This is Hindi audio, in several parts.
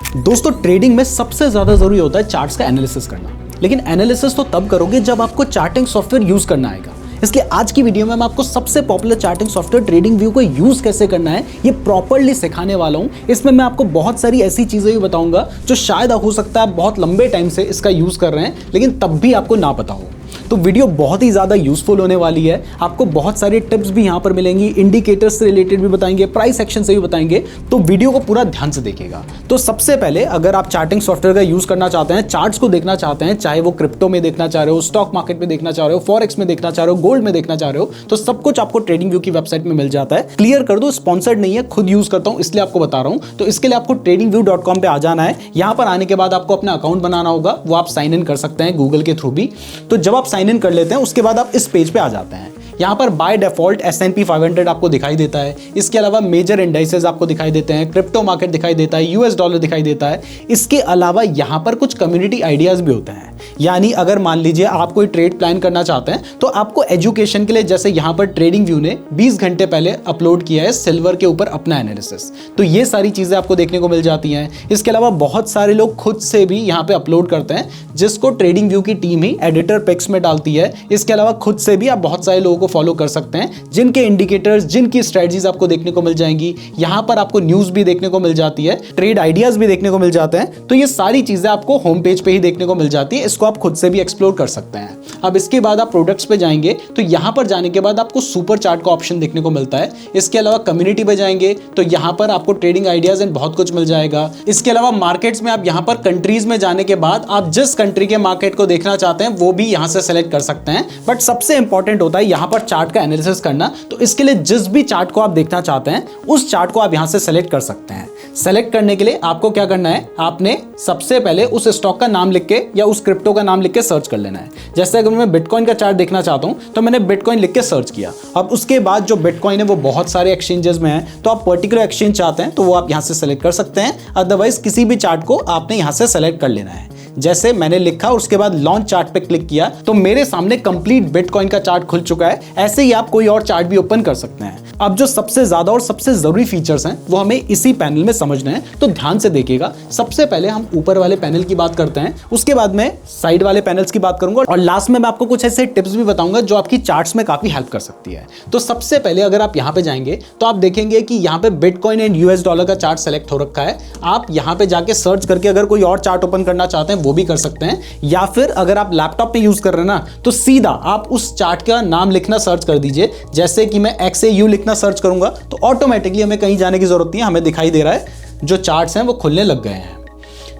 दोस्तों ट्रेडिंग में सबसे ज्यादा जरूरी होता है चार्ट्स का एनालिसिस करना, लेकिन एनालिसिस तो तब करोगे जब आपको चार्टिंग सॉफ्टवेयर यूज करना आएगा। इसलिए आज की वीडियो में मैं आपको सबसे popular charting software trading view को यूज कैसे करना है ये प्रॉपर्ली सिखाने वाला हूं। इसमें मैं आपको बहुत सारी ऐसी चीजें भी बताऊंगा जो शायद हो सकता है आप बहुत लंबे टाइम से इसका यूज कर रहे हैं लेकिन तब भी आपको ना पता हो। तो वीडियो बहुत ही ज़्यादा यूजफुल होने वाली है। आपको बहुत सारे टिप्स भी यहाँ पर मिलेंगी, इंडिकेटर्स से रिलेटेड भी बताएंगे, प्राइस एक्शन से भी बताएंगे, तो वीडियो को पूरा ध्यान से देखिएगा। तो सबसे पहले अगर आप चार्टिंग सॉफ्टवेयर का यूज़ करना चाहते हैं, चार्ट्स को देखना चाहते हैं, चाहे वो क्रिप्टो में देखना चाह रहे हो, स्टॉक मार्केट में देखना चाह रहे हो, फॉरेक्स में देखना चाह रहे हो, गोल्ड में देखना चाह रहे हो, तो सब कुछ आपको ट्रेडिंग व्यू की वेबसाइट में मिल जाता है। क्लियर कर दो, स्पॉन्सर्ड नहीं है, खुद यूज़ करता हूँ इसलिए आपको बता रहा हूँ। तो इसके लिए आपको tradingview.com पे आ जाना है। यहाँ पर आने के बाद आपको अपना अकाउंट बनाना होगा, वो आप साइन इन कर सकते हैं गूगल के थ्रू भी। तो जब आप साइन इन कर लेते हैं उसके बाद आप इस पेज पे आ जाते हैं। यहाँ पर बाय डिफॉल्ट S&P 500 आपको दिखाई देता है। इसके अलावा मेजर इंडाइसेस आपको दिखाई देते हैं, क्रिप्टो मार्केट दिखाई देता है, US डॉलर दिखाई देता है। इसके अलावा यहाँ पर कुछ कम्युनिटी आइडियाज भी होते हैं। यानी अगर मान लीजिए आप कोई ट्रेड प्लान करना चाहते हैं तो आपको एजुकेशन के लिए, जैसे यहाँ पर ट्रेडिंग व्यू ने 20 घंटे पहले अपलोड किया है सिल्वर के ऊपर अपना एनालिसिस, तो ये सारी चीजें आपको देखने को मिल जाती हैं। इसके अलावा बहुत सारे लोग खुद से भी यहाँ पे अपलोड करते हैं, जिसको ट्रेडिंग व्यू की टीम ही एडिटर पिक्स में डालती है। इसके अलावा खुद से भी आप बहुत सारे लोगों को फॉलो कर सकते हैं, जिनके इंडिकेटर्स, जिनकी स्ट्रेटजीज आपको देखने को मिल जाएंगी। यहाँ पर आपको न्यूज भी देखने को मिल जाती है, ट्रेड आइडियाज भी देखने को मिल जाते हैं। तो ये सारी चीजें आपको होम पेज पे ही देखने को मिल जाती है। इसको आप खुद से भी एक्सप्लोर कर सकते हैं। अब इसके बाद आप प्रोडक्ट्स पे जाएंगे तो यहाँ पर जाने के बाद आपको सुपर चार्ट का ऑप्शन देखने को मिलता है। इसके अलावा कम्युनिटी पे जाएंगे तो यहाँ पर आपको ट्रेडिंग आइडियाज एंड बहुत कुछ मिल जाएगा। इसके अलावा मार्केट्स में आप यहाँ पर कंट्रीज में जाने के बाद आप जिस कंट्री के मार्केट को देखना चाहते हैं वो भी यहाँ से सेलेक्ट कर सकते हैं। बट सबसे इंपॉर्टेंट होता है यहाँ पर चार्ट का एनालिसिस करना। तो इसके लिए जिस भी चार्ट को आप देखना चाहते हैं उस चार्ट को आप यहाँ से सेलेक्ट कर सकते हैं। सेलेक्ट करने के लिए आपको क्या करना है, आपने सबसे पहले उस स्टॉक का नाम लिख के या उस क्रिप्टो का नाम लिख के सर्च कर लेना है। जैसे अगर मैं बिटकॉइन का चार्ट देखना चाहता हूं तो मैंने बिटकॉइन लिख के सर्च किया। अब उसके बाद जो बिटकॉइन है वो बहुत सारे एक्सचेंजेस में है, तो आप पर्टिकुलर एक्सचेंज चाहते हैं तो वो आप यहां से सेलेक्ट कर सकते हैं। अदरवाइज किसी भी चार्ट को आपने यहां से सेलेक्ट कर लेना है। जैसे मैंने लिखा, उसके बाद लॉन्च चार्ट पे क्लिक किया तो मेरे सामने कंप्लीट बिटकॉइन का चार्ट खुल चुका है। ऐसे ही आप कोई और चार्ट भी ओपन कर सकते हैं। अब जो सबसे ज्यादा और सबसे जरूरी फीचर्स हैं वो हमें इसी पैनल में समझने हैं, तो ध्यान से देखिएगा। सबसे पहले हम ऊपर वाले पैनल की बात करते हैं, उसके बाद मैं साइड वाले पैनल्स की बात करूंगा और लास्ट में मैं आपको कुछ ऐसे टिप्स भी बताऊंगा जो आपकी चार्ट्स में काफी हेल्प कर सकती है। तो सबसे पहले अगर आप यहां पे जाएंगे तो आप देखेंगे कि यहां पे बिटकॉइन एंड US डॉलर का चार्ट सेलेक्ट हो रखा है। आप यहां पे जाके सर्च करके अगर कोई और चार्ट ओपन करना चाहते हैं वो भी कर सकते हैं, या फिर अगर आप लैपटॉप पे यूज कर रहे हैं ना तो सीधा आप उस चार्ट का नाम लिखना सर्च कर दीजिए। जैसे कि मैं XAU लिखना सर्च करूंगा तो ऑटोमेटिकली हमें कहीं जाने की जरूरत नहीं है, हमें दिखाई दे रहा है जो चार्ट्स हैं वो खुलने लग गए हैं।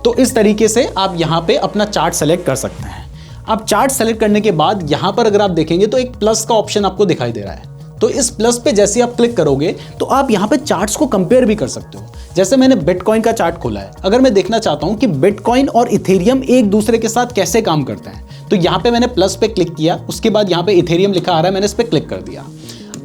तो इस तरीके से आप यहां पे अपना चार्ट सेलेक्ट कर सकते हैं। अब चार्ट सेलेक्ट करने के बाद यहां पर अगर आप देखेंगे तो एक प्लस का ऑप्शन आपको दिखाई दे रहा है। तो इस प्लस पे जैसे आप क्लिक करोगे तो आप यहां पे चार्ट्स को कंपेयर भी कर सकते हो। जैसे मैंने बिटकॉइन का चार्ट खोला है, अगर मैं देखना चाहता हूं कि बिटकॉइन और इथेरियम एक दूसरे के साथ कैसे काम करते हैं तो यहां पे मैंने प्लस पे क्लिक किया, उसके बाद यहां पे इथेरियम लिखा आ रहा है, मैंने इस पे क्लिक कर दिया।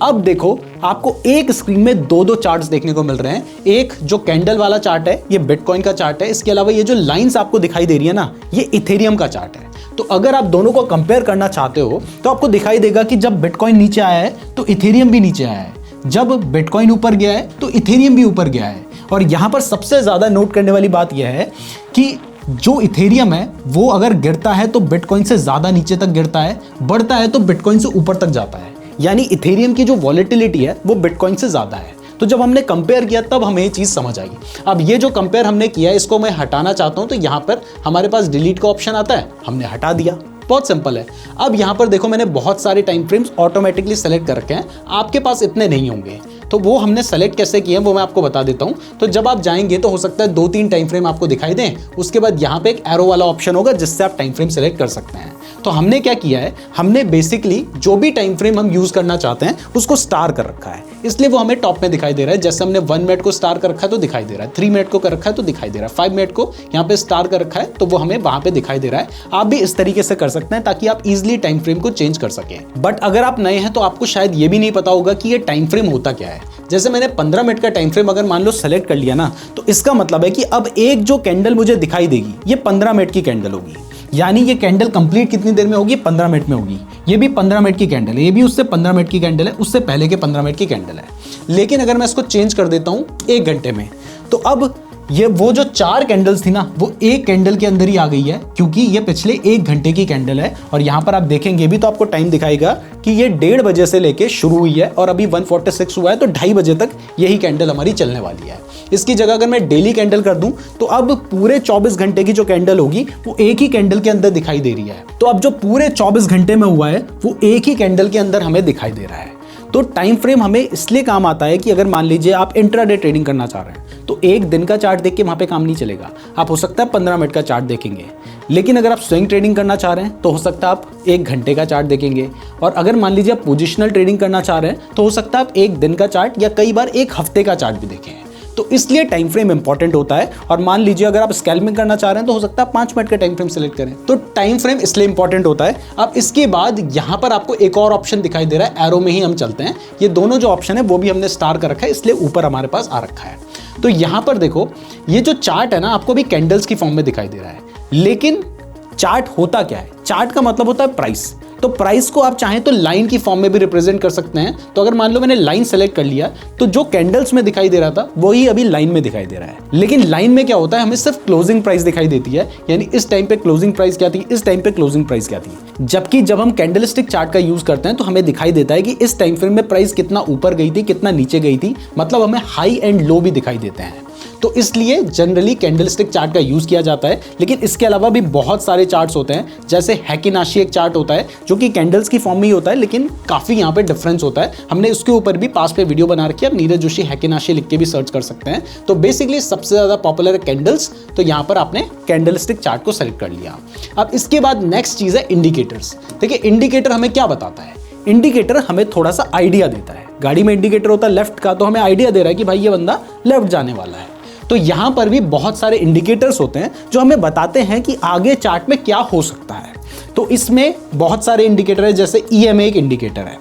अब देखो आपको एक स्क्रीन में दो चार्ट्स देखने को मिल रहे हैं। एक जो कैंडल वाला चार्ट है ये बिटकॉइन का चार्ट है, इसके अलावा ये जो लाइंस आपको दिखाई दे रही है ना ये इथेरियम का चार्ट है। तो अगर आप दोनों को कंपेयर करना चाहते हो तो आपको दिखाई देगा कि जब बिटकॉइन नीचे आया है तो इथेरियम भी नीचे आया है, जब बिटकॉइन ऊपर गया है तो इथेरियम भी ऊपर गया है। और यहां पर सबसे ज्यादा नोट करने वाली बात यह है कि जो इथेरियम है वो अगर गिरता है तो बिटकॉइन से ज्यादा नीचे तक गिरता है, बढ़ता है तो बिटकॉइन से ऊपर तक जाता है। यानी इथेरियम की जो वॉलेटिलिटी है वो बिटकॉइन से ज्यादा है। तो जब हमने कंपेयर किया तब हमें ये चीज समझ आई। अब ये जो कंपेयर हमने किया है इसको मैं हटाना चाहता हूं तो यहां पर हमारे पास डिलीट का ऑप्शन आता है, हमने हटा दिया। बहुत सिंपल है। अब यहां पर देखो मैंने बहुत सारे टाइम फ्रेम्स ऑटोमेटिकली सेलेक्ट कर रखे हैं, आपके पास इतने नहीं होंगे। तो वो हमने सेलेक्ट कैसे किए हैं वो मैं आपको बता देता हूं। तो जब आप जाएंगे तो हो सकता है 2-3 टाइम फ्रेम आपको दिखाई दें, उसके बाद यहां पे एक एरो वाला ऑप्शन होगा जिससे आप टाइम फ्रेम सेलेक्ट कर सकते हैं। तो हमने क्या किया है, हमने बेसिकली जो भी टाइम फ्रेम हम यूज करना चाहते हैं उसको स्टार कर रखा है, इसलिए वो हमें टॉप में दिखाई दे रहा है। जैसे हमने 1 मिनट को स्टार कर रखा है तो दिखाई दे रहा है, 3 मिनट को कर रखा है तो दिखाई दे रहा है, 5 मिनट को यहाँ पे स्टार कर रखा है तो वो हमें वहां पे दिखाई दे रहा है। आप भी इस तरीके से कर सकते हैं ताकि आप इजिली टाइम फ्रेम को चेंज कर सकें। बट अगर आप नए हैं तो आपको शायद ये भी नहीं पता होगा कि ये टाइम फ्रेम होता क्या है। जैसे मैंने 15 मिनट का टाइम फ्रेम अगर मान लो सेलेक्ट कर लिया ना तो इसका मतलब है कि अब एक जो कैंडल मुझे दिखाई देगी ये 15 मिनट की कैंडल होगी। यानी ये कैंडल कंप्लीट कितनी देर में होगी, 15 मिनट में होगी। ये भी 15 मिनट की कैंडल है, ये भी उससे 15 मिनट की कैंडल है, उससे पहले के 15 मिनट की कैंडल है। लेकिन अगर मैं इसको चेंज कर देता हूं 1 घंटे में तो अब ये वो जो 4 कैंडल्स थी ना, वो एक कैंडल के अंदर ही आ गई है, क्योंकि ये पिछले 1 घंटे की कैंडल है। और यहाँ पर आप देखेंगे भी तो आपको टाइम दिखाएगा कि ये 1:30 बजे से लेके शुरू हुई है और अभी 1:46 हुआ है, तो 2:30 बजे तक यही कैंडल हमारी चलने वाली है। इसकी जगह अगर मैं डेली कैंडल कर दूं तो अब पूरे 24 घंटे की जो कैंडल होगी वो एक ही कैंडल के अंदर दिखाई दे रही है। तो अब जो पूरे 24 घंटे में हुआ है वो एक ही कैंडल के अंदर हमें दिखाई दे रहा है। तो टाइम फ्रेम हमें इसलिए काम आता है कि अगर मान लीजिए आप इंट्राडे ट्रेडिंग करना चाह रहे हैं तो एक दिन का चार्ट देख के वहां पे काम नहीं चलेगा। आप हो सकता है 15 मिनट का चार्ट देखेंगे, लेकिन अगर आप स्विंग ट्रेडिंग करना चाह रहे हैं तो हो सकता है आप 1 घंटे का चार्ट देखेंगे। और अगर मान लीजिए आप पोजिशनल ट्रेडिंग करना चाह रहे हैं तो हो सकता है आप 1 दिन का चार्ट या कई बार 1 हफ्ते का चार्ट भी देखें। तो इसलिए टाइम फ्रेम इंपॉर्टेंट होता है। और मान लीजिए अगर आप स्कैल्पिंग करना चाह रहे हैं तो हो सकता है 5 मिनट का टाइम फ्रेम सेलेक्ट करें। तो टाइम फ्रेम इसलिए इंपॉर्टेंट होता है। अब इसके बाद यहां पर आपको एक और ऑप्शन दिखाई दे रहा है, एरो में ही हम चलते हैं। ये दोनों जो ऑप्शन है वो भी हमने स्टार कर रखा है, इसलिए ऊपर हमारे पास आ रखा है। तो यहां पर देखो, ये जो चार्ट है ना आपको भी कैंडल्स की फॉर्म में दिखाई दे रहा है, लेकिन चार्ट होता क्या है? चार्ट का मतलब होता है प्राइस। तो प्राइस को आप चाहें तो लाइन की फॉर्म में भी रिप्रेजेंट कर सकते हैं। तो अगर मान लो मैंने लाइन सेलेक्ट कर लिया तो जो कैंडल्स में दिखाई दे रहा था वही अभी लाइन में दिखाई दे रहा है। लेकिन लाइन में क्या होता है, हमें सिर्फ क्लोजिंग प्राइस दिखाई देती है, यानी इस टाइम पे क्लोजिंग प्राइस क्या थी, इस टाइम पे क्लोजिंग प्राइस क्या थी। जबकि जब हम कैंडलस्टिक चार्ट का यूज करते हैं तो हमें दिखाई देता है कि इस टाइम फ्रेम में प्राइस कितना ऊपर गई थी, कितना नीचे गई थी, मतलब हमें हाई एंड लो भी दिखाई देते हैं। तो इसलिए जनरली कैंडलस्टिक चार्ट का यूज किया जाता है। लेकिन इसके अलावा भी बहुत सारे चार्ट्स होते हैं, जैसे हैकिनाशी एक चार्ट होता है जो कि कैंडल्स की फॉर्म में ही होता है, लेकिन काफी यहाँ पे डिफरेंस होता है। हमने उसके ऊपर भी पास पे वीडियो बना रखी है, आप नीरज जोशी हैकिनाशी लिख के भी सर्च कर सकते हैं। तो बेसिकली सबसे ज्यादा पॉपुलर है कैंडल्स, तो यहाँ पर आपने कैंडलस्टिक चार्ट को सेलेक्ट कर लिया। अब इसके बाद नेक्स्ट चीज है इंडिकेटर्स। देखिए इंडिकेटर हमें क्या बताता है, इंडिकेटर हमें थोड़ा सा आइडिया देता है। गाड़ी में इंडिकेटर होता है लेफ्ट का, तो हमें आइडिया दे रहा है कि भाई ये बंदा लेफ्ट जाने वाला है। तो यहां पर भी बहुत सारे इंडिकेटर्स होते हैं जो हमें बताते हैं कि आगे चार्ट में क्या हो सकता है। तो इसमें बहुत सारे इंडिकेटर है, जैसे EMA एक इंडिकेटर है।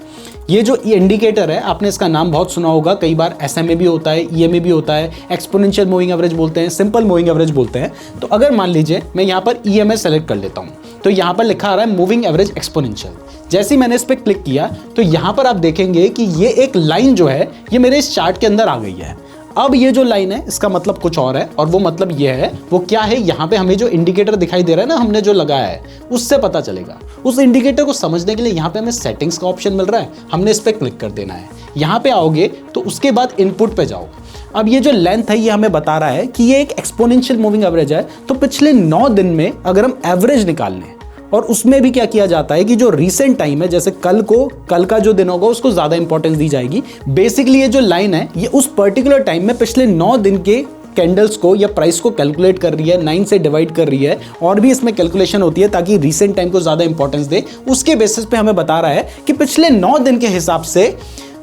ये जो इंडिकेटर है आपने इसका नाम बहुत सुना होगा, कई बार SMA भी होता है, EMA भी होता है, एक्सपोनेंशियल मूविंग एवरेज बोलते हैं, सिंपल मूविंग एवरेज बोलते हैं। तो अगर मान लीजिए मैं यहाँ पर EMA सेलेक्ट कर लेता हूँ तो यहाँ पर लिखा आ रहा है मूविंग एवरेज एक्सपोनेंशियल। जैसे ही मैंने इस पर क्लिक किया तो यहाँ पर आप देखेंगे कि ये एक लाइन जो है ये मेरे इस चार्ट के अंदर आ गई है। अब ये जो लाइन है इसका मतलब कुछ और है, और वो मतलब ये है, वो क्या है, यहाँ पे हमें जो इंडिकेटर दिखाई दे रहा है ना हमने जो लगाया है उससे पता चलेगा। उस इंडिकेटर को समझने के लिए यहाँ पे हमें सेटिंग्स का ऑप्शन मिल रहा है, हमने इस पर क्लिक कर देना है। यहाँ पे आओगे तो उसके बाद इनपुट पे जाओ। अब ये जो लेंथ है ये हमें बता रहा है कि ये एक एक्सपोनेंशियल मूविंग एवरेज है। तो पिछले 9 दिन में अगर हम एवरेज निकाल लें, और उसमें भी क्या किया जाता है कि जो रीसेंट टाइम है, जैसे कल का जो दिन होगा उसको ज्यादा इंपॉर्टेंस दी जाएगी। बेसिकली ये जो लाइन है ये उस पर्टिकुलर टाइम में पिछले 9 दिन के कैंडल्स को या प्राइस को कैलकुलेट कर रही है, 9 से डिवाइड कर रही है, और भी इसमें कैलकुलेशन होती है ताकि रीसेंट टाइम को ज्यादा इंपॉर्टेंस दे। उसके बेसिस पे हमें बता रहा है कि पिछले 9 दिन के हिसाब से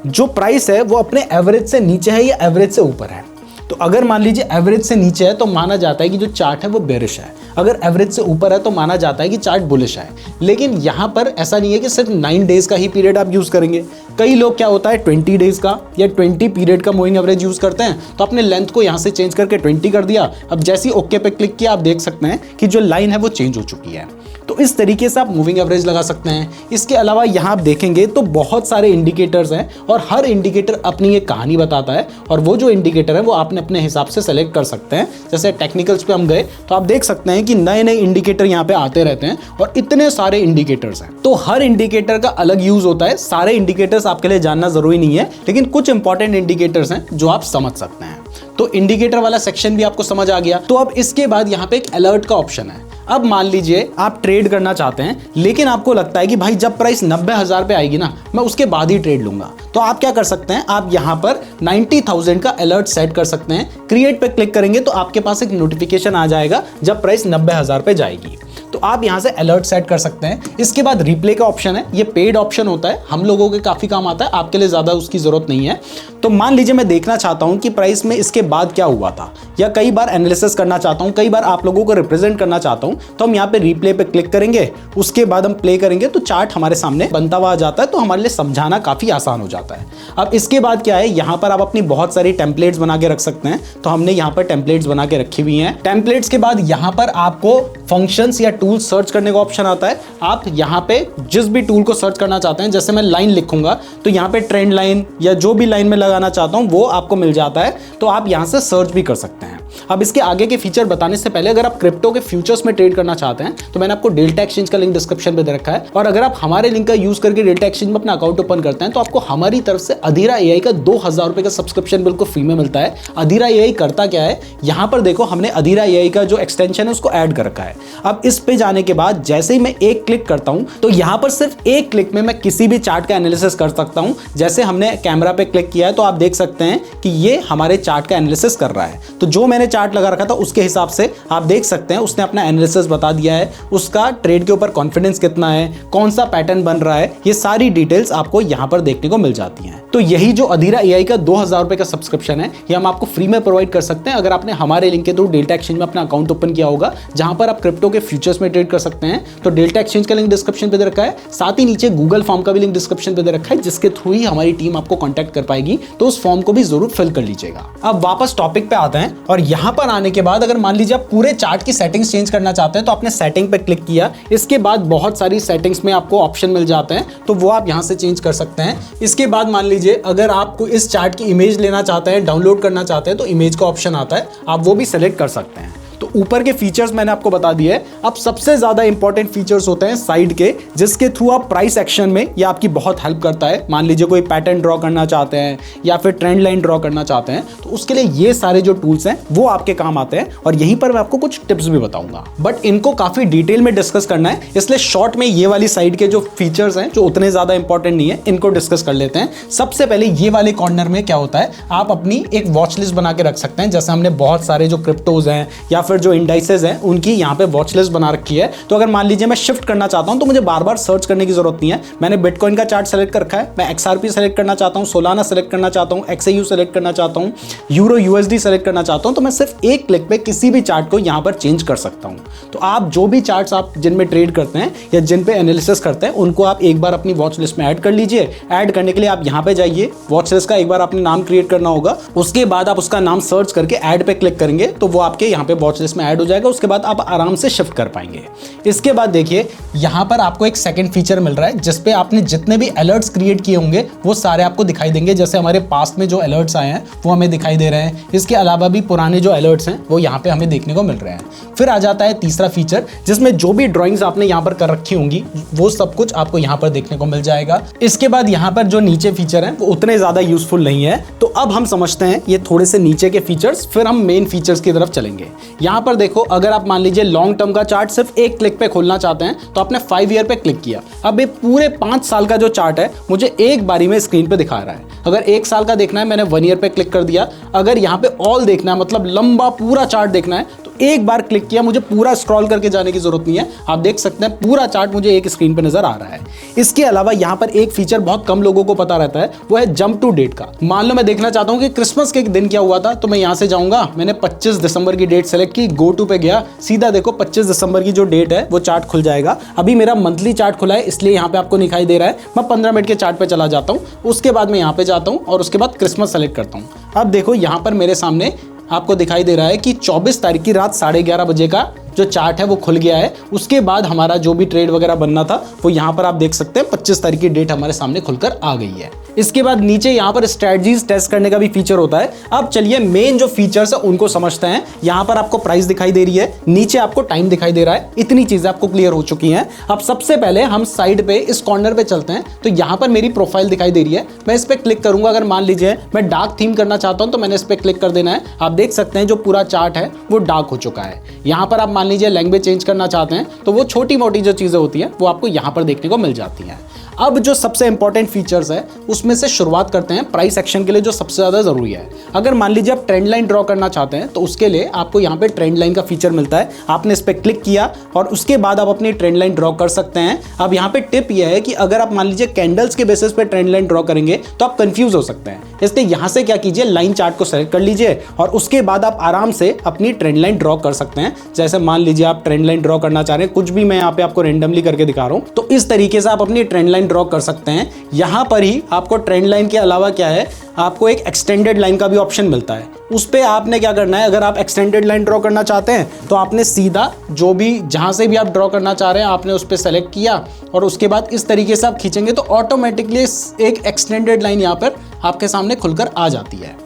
जो प्राइस है वो अपने एवरेज से नीचे है या एवरेज से ऊपर है। तो अगर मान लीजिए एवरेज से नीचे है तो माना जाता है कि जो चार्ट है वो बेरिश है, अगर एवरेज से ऊपर है तो माना जाता है कि चार्ट बुलिश है। लेकिन यहाँ पर ऐसा नहीं है कि सिर्फ 9 डेज का ही पीरियड आप यूज करेंगे। कई लोग क्या होता है 20 डेज का या 20 पीरियड का मूविंग एवरेज यूज करते हैं, तो अपने लेंथ को यहाँ से चेंज करके 20 कर दिया। अब जैसे ही ओके पे क्लिक किया आप देख सकते हैं कि जो लाइन है वो चेंज हो चुकी है। तो इस तरीके से आप मूविंग एवरेज लगा सकते हैं। इसके अलावा यहाँ आप देखेंगे तो बहुत सारे इंडिकेटर्स हैं, और हर इंडिकेटर अपनी एक कहानी बताता है, और वो जो इंडिकेटर है वो आपने अपने हिसाब से सेलेक्ट कर सकते हैं। जैसे टेक्निकल्स पे हम गए तो आप देख सकते हैं कि नए नए इंडिकेटर यहाँ पे आते रहते हैं, और इतने सारे इंडिकेटर्स हैं। तो हर इंडिकेटर का अलग यूज होता है, सारे इंडिकेटर्स आपके लिए जानना जरूरी नहीं है, लेकिन कुछ इंपॉर्टेंट इंडिकेटर्स हैं जो आप समझ सकते हैं। तो इंडिकेटर वाला सेक्शन भी आपको समझ आ गया। तो अब इसके बाद यहाँ पे एक अलर्ट का ऑप्शन है। अब मान लीजिए आप ट्रेड करना चाहते हैं, लेकिन आपको लगता है कि भाई जब प्राइस 90,000 पे आएगी ना मैं उसके बाद ही ट्रेड लूंगा, तो आप क्या कर सकते हैं, आप यहाँ पर 90,000 का अलर्ट सेट कर सकते हैं। क्रिएट पे क्लिक करेंगे तो आपके पास एक नोटिफिकेशन आ जाएगा जब प्राइस 90,000 पे जाएगी, तो आप यहाँ से अलर्ट सेट कर सकते हैं। इसके बाद रिप्ले का ऑप्शन है, ये पेड ऑप्शन होता है, हम लोगों के काफी काम आता है, आपके लिए ज्यादा उसकी जरूरत नहीं है। तो मान लीजिए मैं देखना चाहता हूं कि प्राइस में इसके बाद क्या हुआ था, या कई बार एनालिसिस करना चाहता हूं, कई बार आप लोगों को रिप्रेजेंट करना चाहता हूं, तो हम यहाँ पे रिप्ले पे क्लिक करेंगे, उसके बाद हम प्ले करेंगे तो चार्ट हमारे सामने बनता हुआ आ जाता है। तो हमारे लिए समझाना काफी आसान हो जाता है। अब इसके बाद क्या है, यहाँ पर आप अपनी बहुत सारी टेम्पलेट्स बना के रख सकते हैं, तो हमने यहाँ पर टेम्पलेट्स बना के रखी हुई हैं। टेम्पलेट्स के बाद यहाँ पर आपको फंक्शंस या टूल्स सर्च करने का ऑप्शन आता है। आप यहाँ पे जिस भी टूल को सर्च करना चाहते हैं, जैसे मैं लाइन लिखूंगा तो यहाँ पे ट्रेंड लाइन या जो भी लाइन में लगाना चाहता हूँ वो आपको मिल जाता है, तो आप यहाँ से सर्च भी कर सकते हैं। अब इसके आगे के फीचर बताने से पहले अगर आप क्रिप्टो के फ्यूचर्स में ट्रेड करना चाहते हैं तो मैंने आपको डेल्टा एक्सचेंज का लिंक डिस्क्रिप्शन में दे रखा है, और अगर आप हमारे लिंक का यूज करके डेल्टा एक्सचेंज में अपना अकाउंट ओपन करते हैं तो आपको हमारी तरफ से अधीरा एआई का 2000 रुपए का सब्सक्रिप्शन बिल्कुल फ्री में मिलता है। अधीरा एआई करता क्या है, यहां पर देखो हमने अधीरा एआई का जो एक्सटेंशन है उसको ऐड कर रखा है। अब इस पे जाने के बाद जैसे ही मैं एक क्लिक करता हूं तो यहां पर सिर्फ एक क्लिक में मैं किसी भी चार्ट का एनालिसिस कर सकता हूं। जैसे हमने कैमरा पे क्लिक किया है तो आप देख सकते हैं कि ये हमारे चार्ट का एनालिसिस कर रहा है। तो जो मैंने चार्ट लगा रखा था उसके हिसाब से आप देख सकते हैं उसने अपना एनालिसिस बता दिया है, उसका ट्रेड के ऊपर कॉन्फिडेंस कितना है, कौन सा पैटर्न बन रहा है, ये सारी डिटेल्स आपको यहां पर देखने को मिल जाती हैं। तो यही जो अधीरा एआई का 2000 रुपए का सब्सक्रिप्शन है ये हम आपको फ्री में प्रोवाइड कर सकते हैं अगर आपने हमारे लिंक के थ्रू डेल्टा एक्सचेंज में अपना अकाउंट ओपन किया होगा, जहां पर आप क्रिप्टो के फ्यूचर्स में ट्रेड कर सकते हैं। तो डेल्टा एक्सचेंज का लिंक डिस्क्रिप्शन पे दे रखा है, साथ ही नीचे गूगल फॉर्म का भी लिंक डिस्क्रिप्शन पे दे रखा है, जिसके थ्रू ही हमारी टीम आपको कॉन्टैक्ट कर पाएगी। तो उस फॉर्म को भी जरूर फिल कर लीजिएगा। अब वापस टॉपिक पे आते हैं, और यहां पर आने के बाद अगर मान लीजिए आप पूरे चार्ट की सेटिंग्स चेंज करना चाहते हैं तो आपने सेटिंग पे क्लिक किया, इसके बाद बहुत सारी सेटिंग्स में आपको ऑप्शन मिल जाते हैं, तो वो आप यहां से चेंज कर सकते हैं। इसके बाद मान लीजिए अगर आपको इस चार्ट की इमेज लेना चाहते हैं, डाउनलोड करना चाहते हैं, तो इमेज का ऑप्शन आता है, आप वो भी सेलेक्ट कर सकते हैं। तो ऊपर के फीचर्स मैंने आपको बता दिए हैं। अब सबसे ज्यादा इंपॉर्टेंट फीचर्स होते हैं साइड के, जिसके थ्रू आप प्राइस एक्शन में ये आपकी बहुत हेल्प करता है। मान लीजिए कोई पैटर्न ड्रॉ करना चाहते हैं या फिर ट्रेंड लाइन ड्रॉ करना चाहते हैं, तो उसके लिए ये सारे जो टूल्स हैं वो आपके काम आते हैं, और यहीं पर मैं आपको कुछ टिप्स भी बताऊंगा। बट इनको काफी डिटेल में डिस्कस करना है, इसलिए शॉर्ट में ये वाली साइड के जो फीचर्स हैं जो उतने ज्यादा इंपॉर्टेंट नहीं है, इनको डिस्कस कर लेते हैं। सबसे पहले ये वाले कॉर्नर में क्या होता है, आप अपनी एक वॉच लिस्ट बना के रख सकते हैं। जैसे हमने बहुत सारे जो क्रिप्टोज हैं या फिर जो इंडाइसेस हैं उनकी यहाँ पे वॉच लिस्ट बना रखी है। तो अगर मान लीजिए मैं शिफ्ट करना चाहता हूं तो मुझे बार बार सर्च करने की जरूरत नहीं है। मैंने बिटकॉइन का चार्ट सेलेक्ट कर रखा है, मैं XRP सेलेक्ट करना चाहता हूं, सोलाना सेलेक्ट करना चाहता हूं, XAU सेलेक्ट करना चाहता हूं, यूरो USD सेलेक्ट करना चाहता हूं, तो मैं सिर्फ एक क्लिक पे किसी भी चार्ट को यहां पर चेंज कर सकता हूं। तो आप जो भी चार्ट्स आप जिनमें ट्रेड करते हैं या जिन पे एनालिसिस करते हैं उनको आप एक बार अपनी वॉच लिस्ट में ऐड कर लीजिए। ऐड करने के लिए आप यहाँ पे जाइए, वॉच लिस्ट का एक बार आपने नाम क्रिएट करना होगा, उसके बाद आप उसका नाम सर्च करके ऐड पे क्लिक करेंगे तो वो आपके यहाँ पे वॉच लिस्ट में ऐड हो जाएगा। उसके बाद आप आराम से शिफ्ट कर पाएंगे। इसके बाद देखिए यहां पर आपको एक सेकंड फीचर मिल रहा है, जिसपे आपने जितने भी अलर्ट्स क्रिएट किए होंगे वो सारे आपको दिखाई देंगे। जैसे हमारे पास्ट में जो अलर्ट्स आए हैं वो हमें दिखाई दे रहे हैं, इसके अलावा भी पुराने जो अलर्ट्स हैं वो यहाँ पे हमें देखने को मिल रहे हैं। फिर आ जाता है तीसरा फीचर, जिसमें जो भी ड्रॉइंग्स आपने यहाँ पर कर रखी होंगी वो सब कुछ आपको यहाँ पर देखने को मिल जाएगा। इसके बाद यहाँ पर जो नीचे फीचर है वो उतने ज्यादा यूजफुल नहीं है। तो अब हम समझते हैं ये थोड़े से नीचे के फीचर्स, फिर हम मेन फीचर्स की तरफ चलेंगे। यहाँ पर देखो, अगर आप मान लीजिए लॉन्ग टर्म का चार्ट सिर्फ एक क्लिक पे खोलना चाहते हैं तो आपने 5 ईयर पे क्लिक किया। अब ये पूरे 5 साल का जो चार्ट है मुझे एक बारी में स्क्रीन पे दिखा रहा है। अगर 1 साल का देखना है, मैंने 1 ईयर पे क्लिक कर दिया। अगर यहाँ पे ऑल देखना है, मतलब लंबा पूरा चार्ट देखना है, तो एक बार क्लिक किया, मुझे पूरा स्क्रॉल करके जाने की जरूरत नहीं है। आप देख सकते हैं पूरा चार्ट मुझे एक स्क्रीन पे नजर आ रहा है। इसके अलावा यहाँ पर एक फीचर बहुत कम लोगों को पता रहता है, वो है जंप टू डेट का। मान लो मैं देखना चाहता हूँ कि क्रिसमस के दिन क्या हुआ था, तो मैं यहाँ से जाऊंगा, मैंने 25 दिसंबर की डेट सेलेक्ट की, गो टू पे गया, सीधा देखो 25 दिसंबर की जो डेट है वो चार्ट खुल जाएगा। अभी मेरा मंथली चार्ट खुला है इसलिए यहाँ पे आपको दिखाई दे रहा है। मैं 15 मिनट के चार्ट पे चला जाता हूँ, उसके बाद मैं यहाँ पे जाता हूँ और उसके बाद क्रिसमस सेलेक्ट करता हूँ। अब देखो यहाँ पर मेरे सामने आपको दिखाई दे रहा है कि 24 तारीख की रात 11:30 बजे का जो चार्ट है वो खुल गया है। उसके बाद हमारा जो भी ट्रेड वगैरह बनना था वो यहाँ पर आप देख सकते हैं 25 तारीख की डेट हमारे सामने खुलकर आ गई है। इसके बाद नीचे यहाँ पर स्ट्रेटजीज टेस्ट करने का भी फीचर होता है। अब चलिए मेन जो फीचर्स है उनको समझते हैं। यहाँ पर आपको प्राइस दिखाई दे रही है, नीचे आपको टाइम दिखाई दे रहा है, इतनी चीजें आपको क्लियर हो चुकी हैं। अब सबसे पहले हम साइड पे इस कॉर्नर पे चलते हैं। तो यहाँ पर मेरी प्रोफाइल दिखाई दे रही है, मैं इस पर क्लिक करूंगा। अगर मान लीजिए मैं डार्क थीम करना चाहता हूँ तो मैंने इस पर क्लिक कर देना है। आप देख सकते हैं जो पूरा चार्ट है वो डार्क हो चुका है। यहाँ पर आप मान लीजिए लैंग्वेज चेंज करना चाहते हैं तो वो छोटी मोटी जो चीजें होती हैं वो आपको यहाँ पर देखने को मिल जाती हैं। अब जो सबसे इंपॉर्टेंट फीचर्स है उसमें से शुरुआत करते हैं प्राइस एक्शन के लिए जो सबसे ज़्यादा ज़रूरी है। अगर मान लीजिए आप ट्रेंड लाइन ड्रॉ करना चाहते हैं तो उसके लिए आपको यहाँ पे ट्रेंड लाइन का फीचर मिलता है। आपने इस पर क्लिक किया और उसके बाद आप अपनी ट्रेंड लाइन ड्रॉ कर सकते हैं। अब यहाँ पे टिप यह है कि अगर आप मान लीजिए कैंडल्स के बेसिस पे ट्रेंड लाइन ड्रॉ करेंगे तो आप कंफ्यूज हो सकते हैं, इसलिए यहाँ से क्या कीजिए, लाइन चार्ट को सेलेक्ट कर लीजिए और उसके बाद आप आराम से अपनी ट्रेंड लाइन ड्रॉ कर सकते हैं। जैसे मान लीजिए आप ट्रेंड लाइन ड्रॉ करना चाह रहे हैं, कुछ भी मैं यहाँ पे आपको रेंडमली करके दिखा रहा हूँ, तो इस तरीके से आप अपनी ट्रेंड लाइन ड्रॉ कर सकते हैं। यहां पर ही आपको ट्रेंड लाइन के अलावा क्या है, आपको एक एक्सटेंडेड लाइन का भी ऑप्शन मिलता है। उस पे आपने क्या करना है, अगर आप एक्सटेंडेड लाइन ड्रॉ करना चाहते हैं तो आपने सीधा जो भी जहां से भी आप ड्रॉ करना चाह रहे हैं आपने उस पे सेलेक्ट किया और उसके बाद इस तरीके से आप खींचेंगे तो ऑटोमेटिकली एक एक्सटेंडेड लाइन यहां पर आपके सामने खुलकर आ जाती है।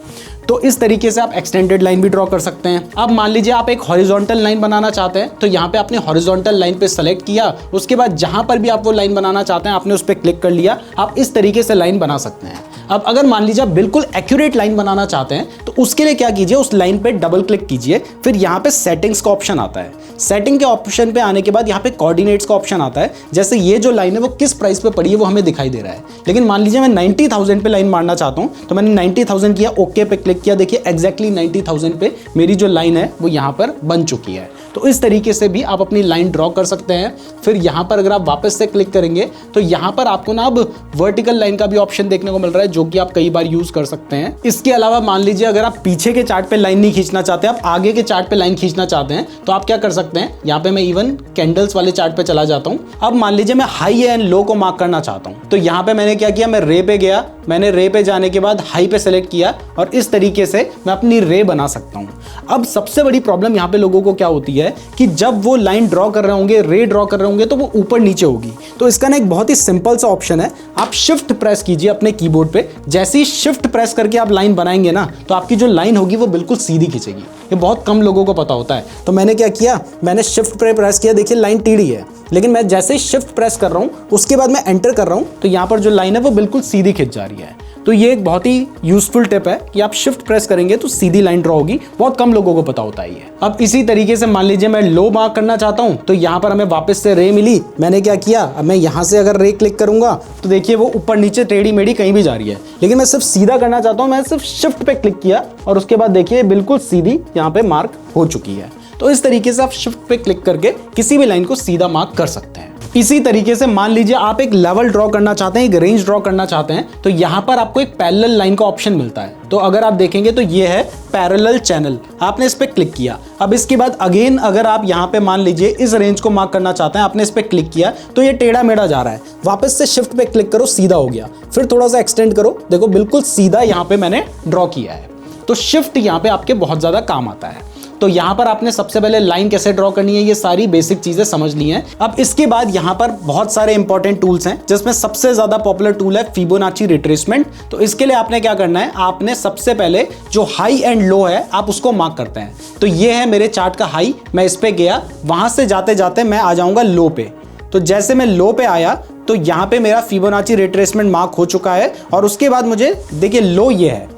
तो इस तरीके से आप एक्सटेंडेड लाइन भी ड्रॉ कर सकते हैं। अब मान लीजिए आप एक हॉरिजॉन्टल लाइन बनाना चाहते हैं, तो यहाँ पे आपने हॉरिजॉन्टल लाइन पे सेलेक्ट किया, उसके बाद जहां पर भी आप वो लाइन बनाना चाहते हैं आपने उस पर क्लिक कर लिया। आप इस तरीके से लाइन बना सकते हैं। अब अगर मान लीजिए आप बिल्कुल एक्यूरेट लाइन बनाना चाहते हैं, तो उसके लिए क्या कीजिए, उस लाइन पे डबल क्लिक कीजिए, फिर यहाँ पे सेटिंग्स का ऑप्शन आता है। सेटिंग के ऑप्शन पे आने के बाद यहाँ पे कोऑर्डिनेट्स का ऑप्शन आता है। जैसे ये जो लाइन है वो किस प्राइस पे पड़ी है वो हमें दिखाई दे रहा है, लेकिन मान लीजिए मैं 90,000 पे लाइन मारना चाहता हूँ, तो मैंने 90,000 किया, ओके पे क्लिक किया, देखिए एग्जैक्टली 90,000 पे मेरी जो लाइन है वो यहाँ पर बन चुकी है। तो इस तरीके से भी आप अपनी लाइन ड्रॉ कर सकते हैं। फिर यहाँ पर अगर आप वापस से क्लिक करेंगे तो यहाँ पर आपको ना अब वर्टिकल लाइन का भी ऑप्शन देखने को मिल रहा है, जो कि आप कई बार यूज कर सकते हैं। इसके अलावा मान लीजिए अगर आप पीछे के चार्ट पे लाइन नहीं खींचना चाहते, आप आगे के चार्ट पे लाइन खींचना चाहते हैं, तो आप क्या कर सकते हैं, यहाँ पे मैं इवन कैंडल्स वाले चार्ट पे चला जाता हूँ। अब मान लीजिए मैं हाई एंड लो को मार्क करना चाहता हूँ, तो यहाँ पे मैंने क्या किया, मैं रे पे गया, मैंने रे पे जाने के बाद हाई पे सेलेक्ट किया और इस तरीके से मैं अपनी रे बना सकता हूँ। अब सबसे बड़ी प्रॉब्लम यहाँ पे लोगों को क्या होती है कि जब वो लाइन ड्रॉ कर रहे होंगे, रे ड्रॉ कर रहे होंगे, तो वो ऊपर नीचे होगी। तो इसका ना एक बहुत ही सिंपल सा ऑप्शन है, आप शिफ्ट प्रेस कीजिए अपने कीबोर्ड पे। जैसे ही शिफ्ट प्रेस करके आप लाइन बनाएंगे ना, तो आपकी जो लाइन होगी वो बिल्कुल सीधी खींचेगी। ये बहुत कम लोगों को पता होता है। तो मैंने क्या किया, मैंने शिफ्ट पे प्रेस किया, देखिए लाइन टेढ़ी है, लेकिन मैं जैसे ही शिफ्ट प्रेस कर रहा हूँ उसके बाद मैं एंटर कर रहा हूँ, तो यहाँ पर जो लाइन है वो बिल्कुल सीधी खिंच जा रही है। तो ये एक बहुत ही यूजफुल टिप है कि आप शिफ्ट प्रेस करेंगे तो सीधी लाइन ड्रॉ होगी। बहुत कम लोगों को पता होता है ये। अब इसी तरीके से मान लीजिए मैं लो मार्क करना चाहता हूं, तो यहाँ पर हमें वापस से रे मिली। मैंने क्या किया, अब मैं यहाँ से अगर रे क्लिक करूंगा तो देखिए वो ऊपर नीचे टेढ़ी मेढ़ी कहीं भी जा रही है, लेकिन मैं सिर्फ सीधा करना चाहता हूँ। मैं सिर्फ शिफ्ट पे क्लिक किया और उसके बाद देखिए बिल्कुल सीधी यहाँ पे मार्क हो चुकी है। तो इस तरीके से आप शिफ्ट पे क्लिक करके किसी भी लाइन को सीधा मार्क कर सकते हैं। इसी तरीके से मान लीजिए आप एक लेवल ड्रॉ करना चाहते हैं, एक रेंज ड्रॉ करना चाहते हैं, तो यहाँ पर आपको एक पैरेलल लाइन का ऑप्शन मिलता है। तो अगर आप देखेंगे तो ये है पैरेलल चैनल, आपने इस पे क्लिक किया। अब इसके बाद अगेन अगर आप यहाँ पे मान लीजिए इस रेंज को मार्क करना चाहते हैं, आपने इस पे क्लिक किया तो ये टेढ़ा मेढ़ा जा रहा है, वापस से शिफ्ट पे क्लिक करो, सीधा हो गया। फिर थोड़ा सा एक्सटेंड करो, देखो बिल्कुल सीधा यहाँ पे मैंने ड्रॉ किया है। तो शिफ्ट यहाँ पे आपके बहुत ज्यादा काम आता है। तो यहाँ पर आपने सबसे पहले लाइन कैसे ड्रॉ करनी है, ये सारी बेसिक चीजें समझ ली हैं। अब इसके बाद यहाँ पर बहुत सारे इंपॉर्टेंट टूल्स हैं, जिसमें सबसे ज्यादा पॉपुलर टूल है फिबोनाची रिट्रेसमेंट। तो इसके लिए आपने क्या करना है, आपने सबसे पहले जो हाई एंड लो है आप उसको मार्क करते हैं। तो ये है मेरे चार्ट का हाई, मैं इस पे गया, वहां से जाते जाते मैं आ जाऊंगा लो पे। तो जैसे मैं लो पे आया तो यहाँ पे मेरा फिबोनाची रिट्रेसमेंट मार्क हो चुका है। और उसके बाद मुझे देखिए लो ये है,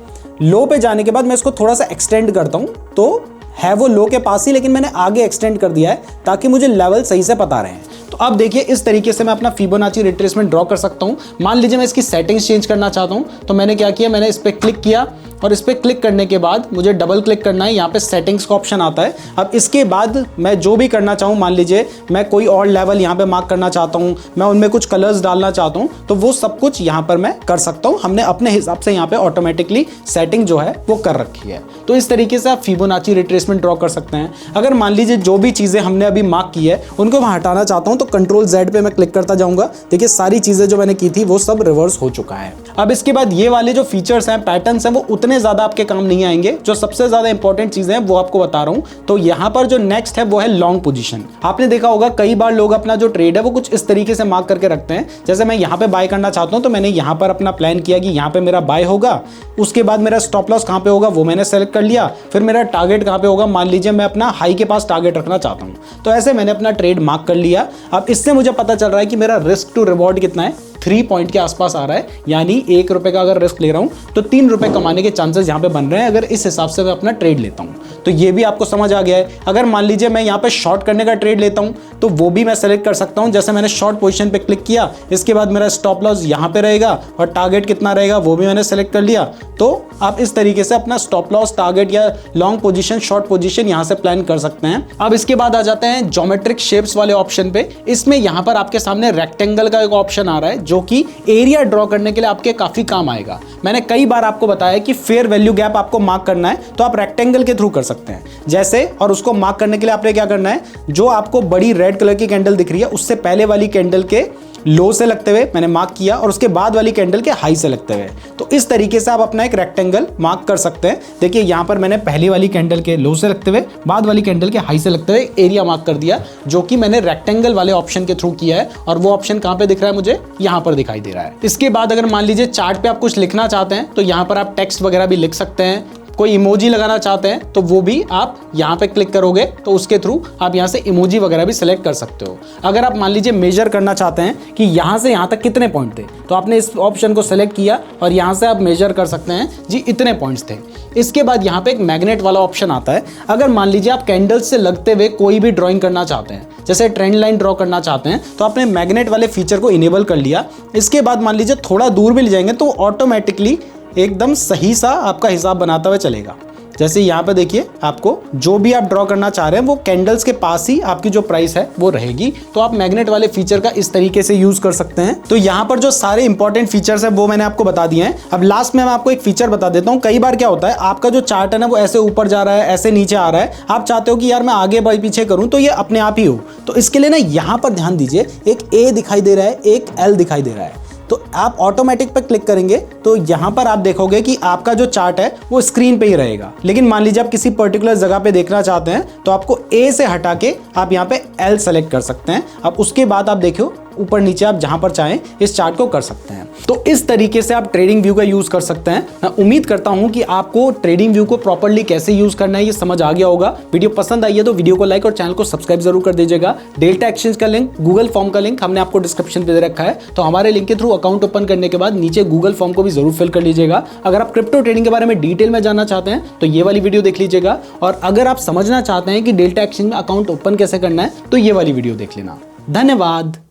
लो पे जाने के बाद मैं इसको थोड़ा सा एक्सटेंड करता हूं, तो है वो लो के पास ही, लेकिन मैंने आगे एक्सटेंड कर दिया है ताकि मुझे लेवल सही से पता रहे। तो अब देखिए इस तरीके से मैं अपना फिबोनाची रिट्रेसमेंट ड्रॉ कर सकता हूं। मान लीजिए मैं इसकी सेटिंग्स चेंज करना चाहता हूं, तो मैंने क्या किया, मैंने इस पर क्लिक किया और इस पर क्लिक करने के बाद मुझे डबल क्लिक करना है, यहाँ पे सेटिंग्स का ऑप्शन आता है। अब इसके बाद मैं जो भी करना चाहूँ, मान लीजिए मैं कोई और लेवल यहाँ पे मार्क करना चाहता हूँ, मैं उनमें कुछ कलर्स डालना चाहता हूँ, तो वो सब कुछ यहाँ पर मैं कर सकता हूँ। हमने अपने हिसाब से यहाँ पे ऑटोमेटिकली सेटिंग जो है वो कर रखी है। तो इस तरीके से आप फिबोनाची रिट्रेसमेंट ड्रॉ कर सकते हैं। अगर मान लीजिए जो भी चीज़ें हमने अभी मार्क की है उनको मैं हटाना चाहता हूँ, तो कंट्रोल Z पे मैं क्लिक करता जाऊँगा, देखिए सारी चीज़ें जो मैंने की थी वो सब रिवर्स हो चुका है। अब इसके बाद ये वाले जो फीचर्स हैं, पैटर्न्स हैं, वो उतने ज़्यादा आपके काम नहीं आएंगे। जो सबसे ज्यादा इंपॉर्टेंट चीजें हैं वो आपको बता रहा हूं। तो यहां पर जो नेक्स्ट है वो है लॉन्ग पोजीशन। आपने देखा होगा कई बार लोग अपना जो ट्रेड है वो कुछ इस तरीके से मार्क करके रखते हैं। जैसे मैं यहां पे बाय करना चाहता हूं, तो मैंने यहां पर अपना प्लान किया कि यहां पे मेरा बाय होगा, उसके बाद मेरा स्टॉप लॉस कहां पे होगा वो मैंने सेलेक्ट कर लिया, फिर मेरा टारगेट कहां पे होगा, मान लीजिए मैं अपना हाई के पास टारगेट रखना चाहता हूं, तो ऐसे मैंने अपना ट्रेड मार्क कर लिया। अब इससे मुझे पता चल रहा है कि मेरा रिस्क टू रिवॉर्ड कितना है, 3 पॉइंट के आसपास आ रहा है। यानी 1 रुपए का अगर रिस्क ले रहा हूं तो 3 रुपए कमाने के चांसेस यहां पे बन रहे हैं, अगर इस हिसाब से मैं अपना ट्रेड लेता हूं। तो ये भी आपको समझ आ गया है। अगर मान लीजिए मैं यहां पे शॉर्ट करने का ट्रेड लेता हूं, तो वो भी मैं सेलेक्ट कर सकता हूं। जैसे मैंने शॉर्ट पोजीशन पे क्लिक किया, इसके बाद मेरा स्टॉप लॉस यहां पे रहेगा और टारगेट कितना रहेगा वो भी मैंने सेलेक्ट कर लिया। तो आप इस तरीके से अपना स्टॉप लॉस, टारगेट या लॉन्ग पोजीशन, शॉर्ट पोजीशन यहां से प्लान कर सकते हैं। अब इसके बाद आ जाते हैं ज्योमेट्रिक शेप्स वाले ऑप्शन पे। इसमें यहां पर आपके सामने रेक्टेंगल का एक ऑप्शन आ रहा है, जो कि एरिया ड्रॉ करने के लिए आपके काफी काम आएगा। मैंने कई बार आपको बताया कि फेयर वैल्यू गैप आपको मार्क करना है, तो आप रेक्टेंगल के थ्रू कर सकते हैं। जैसे, और उसको मार्क करने के लिए आपने क्या करना है, जो आपको बड़ी रेड कलर की कैंडल दिख रही है उससे पहले वाली कैंडल के लो से लगते हुए मैंने मार्क किया और उसके बाद वाली कैंडल के हाई से लगते हुए। तो इस तरीके से आप अपना एक रेक्टेंगल मार्क कर सकते हैं। देखिए यहां पर मैंने पहली वाली कैंडल के लो से लगते हुए, बाद वाली कैंडल के हाई से लगते हुए एरिया मार्क कर दिया, जो कि मैंने रेक्टेंगल वाले ऑप्शन के थ्रू किया है। और वो ऑप्शन कहां पे दिख रहा है, मुझे यहां पर दिखाई दे रहा है। इसके बाद अगर मान लीजिए चार्ट पे आप कुछ लिखना चाहते हैं, तो यहां पर आप टेक्स्ट वगैरह भी लिख सकते हैं। कोई इमोजी लगाना चाहते हैं तो वो भी आप यहाँ पे क्लिक करोगे तो उसके थ्रू आप यहाँ से इमोजी वगैरह भी सिलेक्ट कर सकते हो। अगर आप मान लीजिए मेजर करना चाहते हैं कि यहाँ से यहाँ तक कितने पॉइंट थे, तो आपने इस ऑप्शन को सेलेक्ट किया और यहाँ से आप मेजर कर सकते हैं जी इतने पॉइंट्स थे। इसके बाद यहाँ पे एक मैग्नेट वाला ऑप्शन आता है। अगर मान लीजिए आप कैंडल्स से लगते हुए कोई भी ड्राइंग करना चाहते हैं, जैसे ट्रेंड लाइन ड्रॉ करना चाहते हैं, तो आपने मैग्नेट वाले फीचर को इनेबल कर लिया। इसके बाद मान लीजिए थोड़ा दूर भी ले जाएंगे तो ऑटोमेटिकली एकदम सही सा आपका हिसाब बनाता हुआ चलेगा। जैसे यहाँ पे देखिए, आपको जो भी आप ड्रॉ करना चाह रहे हैं वो कैंडल्स के पास ही आपकी जो प्राइस है वो रहेगी। तो आप मैग्नेट वाले फीचर का इस तरीके से यूज कर सकते हैं। तो यहाँ पर जो सारे इंपॉर्टेंट फीचर्स है वो मैंने आपको बता दिए हैं। अब लास्ट में मैं आपको एक फीचर बता देता हूँ। कई बार क्या होता है, आपका जो चार्ट है ना वो ऐसे ऊपर जा रहा है, ऐसे नीचे आ रहा है, आप चाहते हो कि यार मैं आगे पीछे करूँ तो ये अपने आप ही हो। तो इसके लिए ना यहाँ पर ध्यान दीजिए, एक ए दिखाई दे रहा है, एक एल दिखाई दे रहा है। तो आप ऑटोमेटिक पे क्लिक करेंगे तो यहाँ पर आप देखोगे कि आपका जो चार्ट है वो स्क्रीन पे ही रहेगा। लेकिन मान लीजिए आप किसी पर्टिकुलर जगह पे देखना चाहते हैं तो आपको ए से हटा के आप यहाँ पे एल सेलेक्ट कर सकते हैं। अब उसके बाद आप देखो ऊपर नीचे आप जहां पर चाहें इस चार्ट को कर सकते हैं। तो इस तरीके से आप ट्रेडिंग व्यू का यूज कर सकते हैं। मैं उम्मीद करता हूं कि आपको ट्रेडिंग व्यू को प्रॉपर्ली कैसे यूज करना है ये समझ आ गया होगा। वीडियो पसंद आई है तो वीडियो को लाइक और चैनल को सब्सक्राइब जरूर कर दीजिएगा। डेल्टा एक्सचेंज का लिंक, गूगल फॉर्म का लिंक हमने आपको डिस्क्रिप्शन पे दे रखा है। तो हमारे लिंक के थ्रू अकाउंट ओपन करने के बाद नीचे गूगल फॉर्म को भी जरूर फिल कर लीजिएगा। अगर आप क्रिप्टो ट्रेडिंग के बारे में डिटेल में जानना चाहते हैं तो ये वाली वीडियो देख लीजिएगा। और अगर आप समझना चाहते हैं कि डेल्टा एक्सचेंज में अकाउंट ओपन कैसे करना है तो ये वाली वीडियो देख लेना। धन्यवाद।